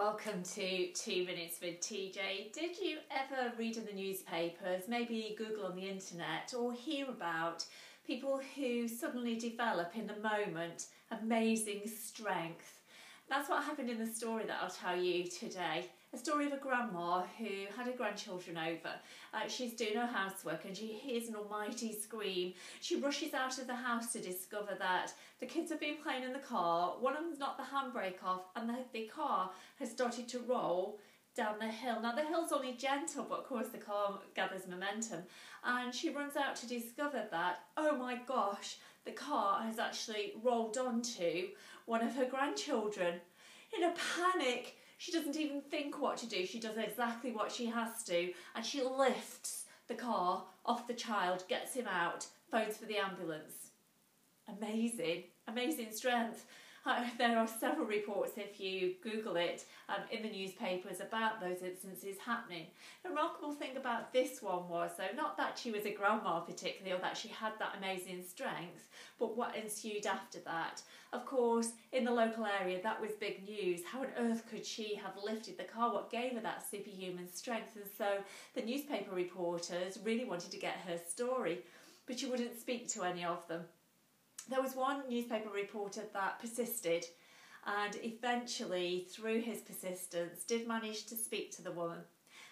Welcome to 2 Minutes with TeeJay. Did you ever read in the newspapers, maybe Google on the internet, or hear about people who suddenly develop in the moment amazing strength? That's what happened in the story that I'll tell you today. A story of a grandma who had her grandchildren over. She's doing her housework and she hears an almighty scream. She rushes out of the house to discover that the kids have been playing in the car. One of them's knocked the handbrake off and the car has started to roll down the hill. Now the hill's only gentle, but of course the car gathers momentum, and she runs out to discover that, oh my gosh, the car has actually rolled onto one of her grandchildren. In a panic, she doesn't even think what to do. She does exactly what she has to, and she lifts the car off the child, gets him out, phones for the ambulance. Amazing, amazing strength. There are several reports, if you Google it, in the newspapers about those instances happening. The remarkable thing about this one was, though, not that she was a grandma particularly, or that she had that amazing strength, but what ensued after that. Of course, in the local area, that was big news. How on earth could she have lifted the car? What gave her that superhuman strength? And so the newspaper reporters really wanted to get her story, but she wouldn't speak to any of them. There was one newspaper reporter that persisted, and eventually, through his persistence, did manage to speak to the woman.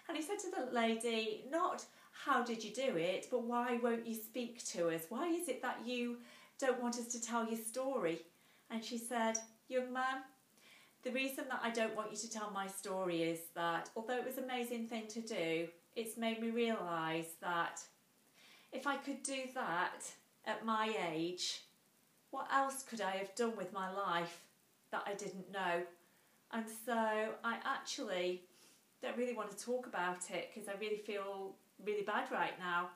And he said to the lady, not how did you do it, but why won't you speak to us? Why is it that you don't want us to tell your story? And she said, young man, the reason that I don't want you to tell my story is that although it was an amazing thing to do, it's made me realise that if I could do that at my age, what else could I have done with my life that I didn't know? And so I actually don't really want to talk about it because I really feel really bad right now.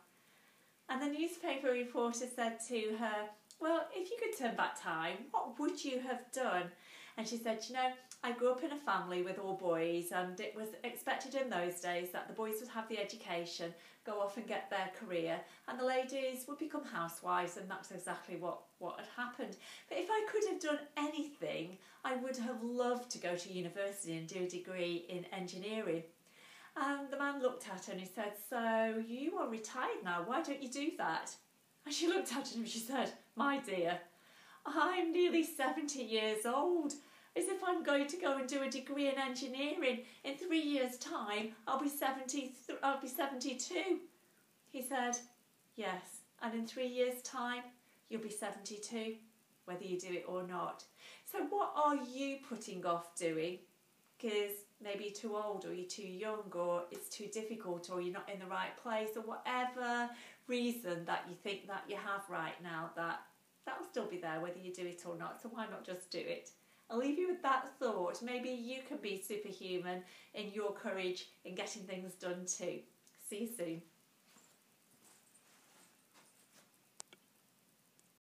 And the newspaper reporter said to her, well, if you could turn back time, what would you have done? And she said, you know, I grew up in a family with all boys, and it was expected in those days that the boys would have the education, go off and get their career, and the ladies would become housewives, and that's exactly what had happened. But if I could have done anything, I would have loved to go to university and do a degree in engineering. And the man looked at her and he said, so you are retired now, why don't you do that? And she looked at him and she said, my dear, I'm nearly 70 years old. As if I'm going to go and do a degree in engineering. In 3 years' time, I'll be 72. He said, yes, and in 3 years' time, you'll be 72, whether you do it or not. So what are you putting off doing? Because maybe you're too old, or you're too young, or it's too difficult, or you're not in the right place, or whatever reason that you think that you have right now, that'll still be there whether you do it or not. So why not just do it? I'll leave you with that thought. Maybe you can be superhuman in your courage in getting things done too. See you soon.